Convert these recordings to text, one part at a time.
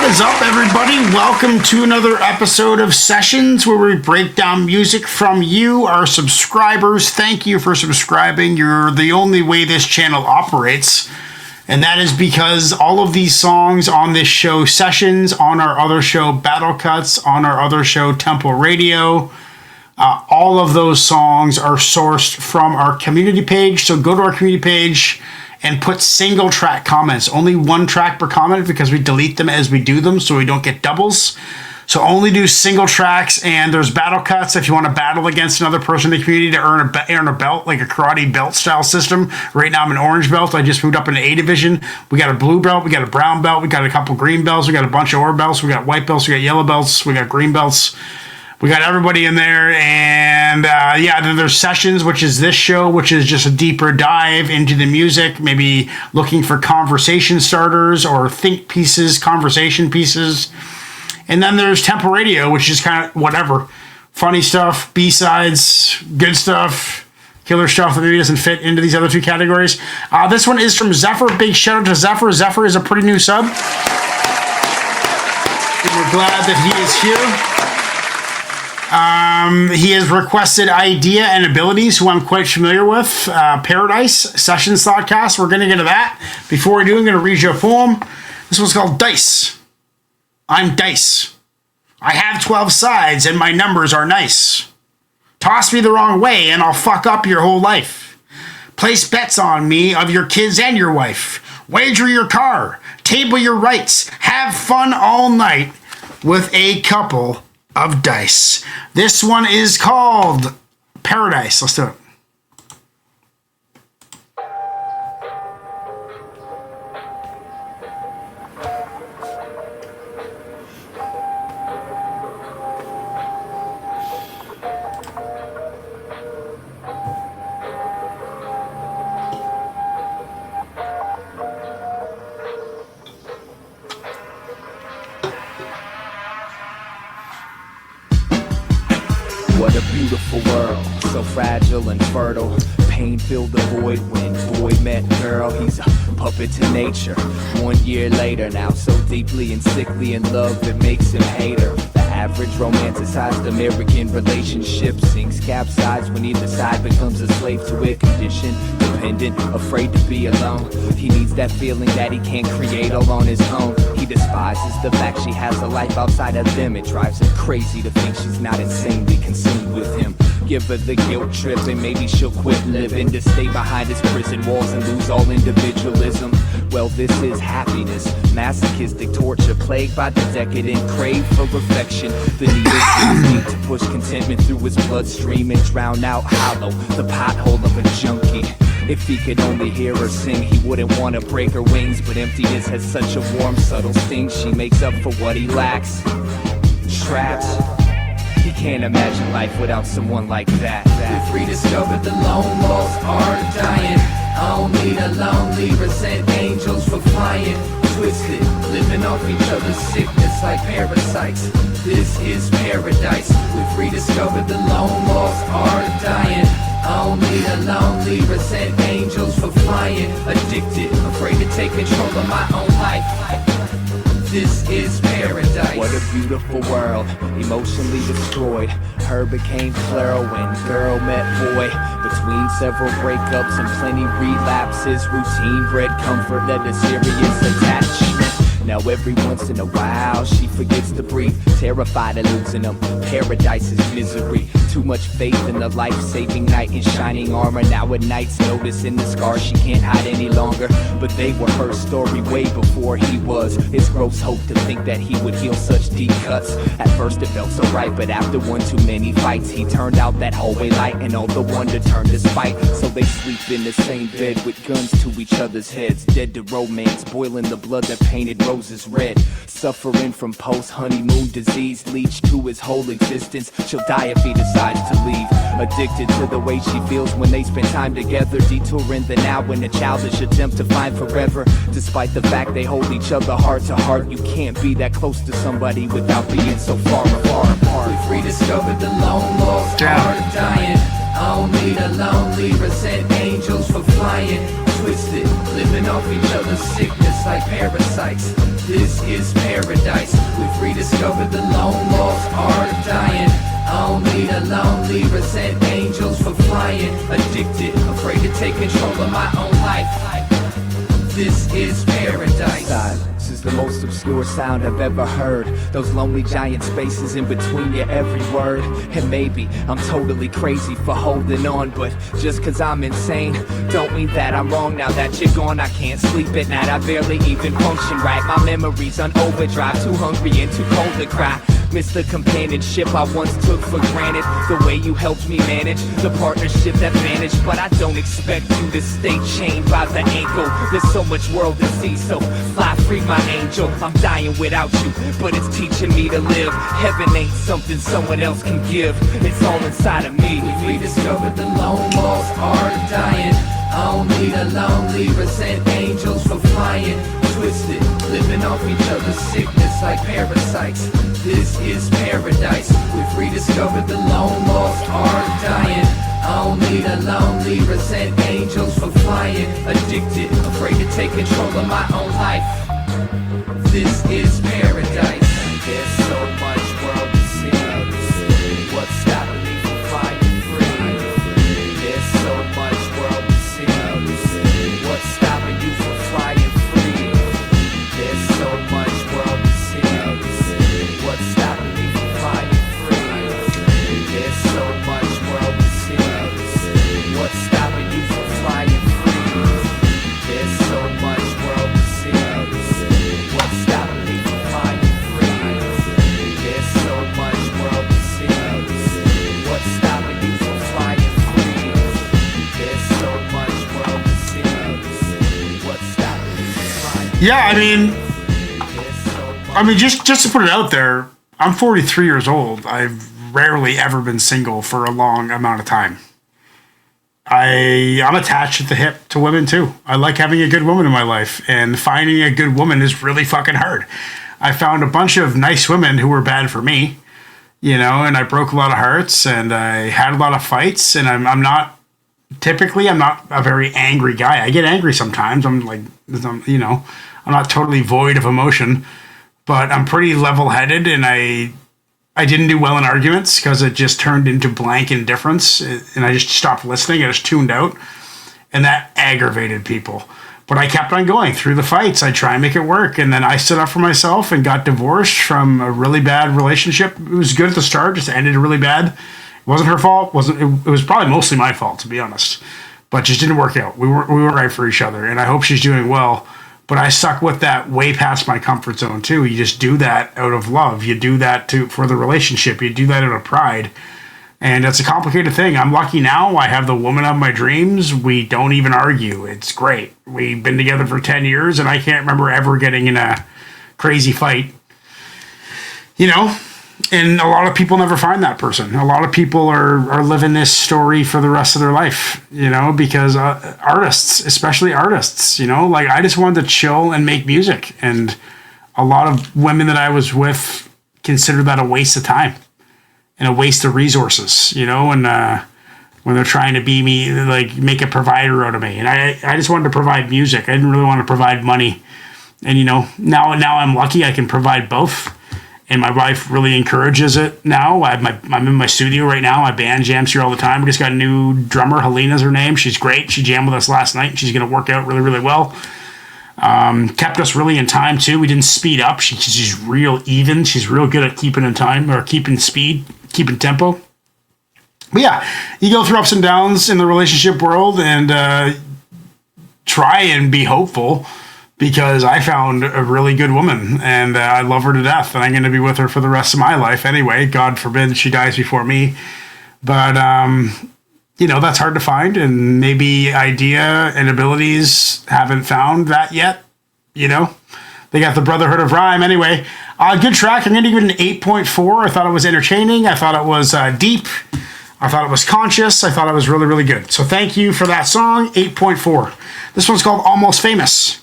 is up, everybody? Welcome to another episode of Sessions, where we break down music from you, our subscribers. Thank you for subscribing. You're the only way this channel operates, and that is because all of these songs on this show, Sessions, on our other show, Battle Cuts, on our other show, Temple Radio, all of those songs are sourced from our community page. So go to our community page and put single track comments, only one track per comment, because we delete them as we do them so we don't get doubles. So only do single tracks, and there's battle cuts if you want to battle against another person in the community to earn a belt, like a karate belt style system. Right now I'm an orange belt. I just moved up into A division. We got a blue belt, we got a brown belt, we got a couple green belts, we got a bunch of ore belts, we got white belts, we got yellow belts, we got green belts. We got everybody in there, and then there's Sessions, which is this show, which is just a deeper dive into the music, maybe looking for conversation starters or think pieces, conversation pieces. And then there's Temple Radio, which is kind of whatever. Funny stuff, B-sides, good stuff, killer stuff that maybe doesn't fit into these other two categories. This one is from ZEPHYR. Big shout out to ZEPHYR. ZEPHYR is a pretty new sub. We're glad that he is here. He has requested Eyedea and Abilities, who I'm quite familiar with. Paradise, Sessions THOUGHTCAST. We're going to get to that. Before we do, I'm going to read you a poem. This one's called Dice. I'm Dice. I have 12 sides and my numbers are nice. Toss me the wrong way and I'll fuck up your whole life. Place bets on me of your kids and your wife. Wager your car. Table your rights. Have fun all night with a couple of dice. This one is called Paradise. Let's do it. What a beautiful world, so fragile and fertile. Pain filled the void when boy met girl. He's a puppet to nature. 1 year later, now so deeply and sickly in love it makes him hate her. The average romanticized American relationship sinks, capsize when either side becomes a slave to a condition. Dependent, afraid to be alone. He needs that feeling that he can't create all on his own. He despises the fact she has a life outside of them. It drives him crazy to think she's not insanely consumed with him. Give her the guilt trip and maybe she'll quit living to stay behind his prison walls and lose all individualism. Well, this is happiness, masochistic torture, plagued by the decadent crave for affection. The need to push contentment through his bloodstream and drown out hollow, the pothole of a junkie. If he could only hear her sing, he wouldn't want to break her wings. But emptiness has such a warm, subtle sting. She makes up for what he lacks. Trapped. He can't imagine life without someone like that. We've rediscovered the lone wolves are dying. Only the lonely resent angels for flying. Twisted, living off each other's sickness like parasites. This is paradise. We've rediscovered the lone wolves are dying. Only the lonely resent angels for flying. Addicted, afraid to take control of my own life. This is paradise. What a beautiful world, emotionally destroyed. Her became Clara when girl met boy. Between several breakups and plenty relapses, routine bred comfort led to serious attachment. Now every once in a while she forgets to breathe, terrified of losing them. Paradise is misery. Too much faith in the life-saving knight in shining armor. Now at nights noticing the scars she can't hide any longer. But they were her story way before he was. It's gross hope to think that he would heal such deep cuts. At first it felt so right, but after one too many fights, he turned out that hallway light and all the wonder turned to spite. So they sleep in the same bed with guns to each other's heads. Dead to romance, boiling the blood that painted roses red. Suffering from post-honeymoon disease, leached to his whole existence. She'll die if he decides to leave. Addicted to the way she feels when they spend time together, detouring the now in a childish attempt to find forever. Despite the fact they hold each other heart to heart, you can't be that close to somebody without being so far apart. We've rediscovered the lone wolves are dying. Only the lonely resent angels for flying. Twisted, living off each other's sickness sickness like parasites. This is paradise. We've rediscovered the lone wolf's art of dying. Only the lonely resent angels for flying. Addicted, afraid to take control of my own life. This is paradise. Silence is the most obscure sound I've ever heard. Those lonely giant spaces in between your every word. And maybe I'm totally crazy for holding on, but just cause I'm insane don't mean that I'm wrong. Now that you're gone, I can't sleep at night. I barely even function right. My memories on overdrive, too hungry and too cold to cry. Miss the companionship I once took for granted. The way you helped me manage the partnership that vanished. But I don't expect you to stay chained by the ankle. There's so much world to see, so fly free my angel. I'm dying without you, but it's teaching me to live. Heaven ain't something someone else can give. It's all inside of me. We rediscovered the lone wolf's art of dying. Only the lonely resent angels for flying. Twisted, living off each other's sickness like parasites. This is paradise. We've rediscovered the lone wolf's art of dying. Only the lonely resent angels for flying. Addicted, afraid to take control of my own life. This is paradise. There's so much world to see. What's stopping me from flying free? There's so much world to see. What's stopping you from flying free? There's so much world to see. What's stopping me from flying free? There's so much world to see. What's stopping you from flying free? There's so much world to see. What's stopping me from flying free? There's so much world to see. What's stopping you from flying free? There's so much world to see. What's stopping you from flying free? Yeah, There's so much just to put it out there, I'm 43 years old. I've rarely ever been single for a long amount of time. I'm attached at the hip to women too. I like having a good woman in my life, and finding a good woman is really fucking hard. I found a bunch of nice women who were bad for me, and I broke a lot of hearts, and I had a lot of fights, and I'm not a very angry guy. I get angry sometimes. I'm not totally void of emotion, but I'm pretty level-headed, and I didn't do well in arguments because it just turned into blank indifference, and I just stopped listening. I just tuned out, and that aggravated people. But I kept on going through the fights. I try and make it work, and then I stood up for myself and got divorced from a really bad relationship. It was good at the start, just ended really bad. It wasn't her fault. It was probably mostly my fault, to be honest. But just didn't work out. We weren't right for each other, and I hope she's doing well. But I stuck with that way past my comfort zone too. You just do that out of love. You do that for the relationship. You do that out of pride. And it's a complicated thing. I'm lucky now. I have the woman of my dreams. We don't even argue. It's great. We've been together for 10 years, and I can't remember ever getting in a crazy fight. And a lot of people never find that person. A lot of people are living this story for the rest of their life, because artists, especially artists, I just wanted to chill and make music. And a lot of women that I was with consider that a waste of time and a waste of resources, and when they're trying to be me, like make a provider out of me. And I just wanted to provide music. I didn't really want to provide money. And, now I'm lucky I can provide both. And my wife really encourages it now. I'm in my studio right now. My band jams here all the time. We just got a new drummer. Helena's her name. She's great. She jammed with us last night. She's going to work out really, really well. Kept us really in time, too. We didn't speed up. She's real even. She's real good at keeping in time, or keeping speed, keeping tempo. But yeah, you go through ups and downs in the relationship world, and try and be hopeful. Because I found a really good woman, and I love her to death, and I'm going to be with her for the rest of my life anyway. God forbid she dies before me. But, that's hard to find, and maybe Eyedea and Abilities haven't found that yet. They got the Brotherhood of Rhyme. Anyway, good track. I'm going to give it an 8.4. I thought it was entertaining. I thought it was deep. I thought it was conscious. I thought it was really, really good. So thank you for that song, 8.4. This one's called Almost Famous.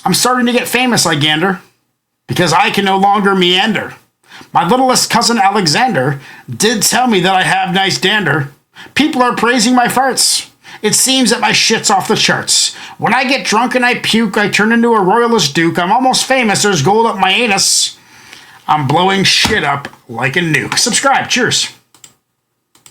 I'm starting to get famous, like Gander, because I can no longer meander. My littlest cousin Alexander did tell me that I have nice dander. People are praising my farts, It seems that my shit's off the charts. When I get drunk and I puke, I turn into a royalist duke. I'm almost famous. There's gold up my anus. I'm blowing shit up like a nuke. Subscribe. Cheers.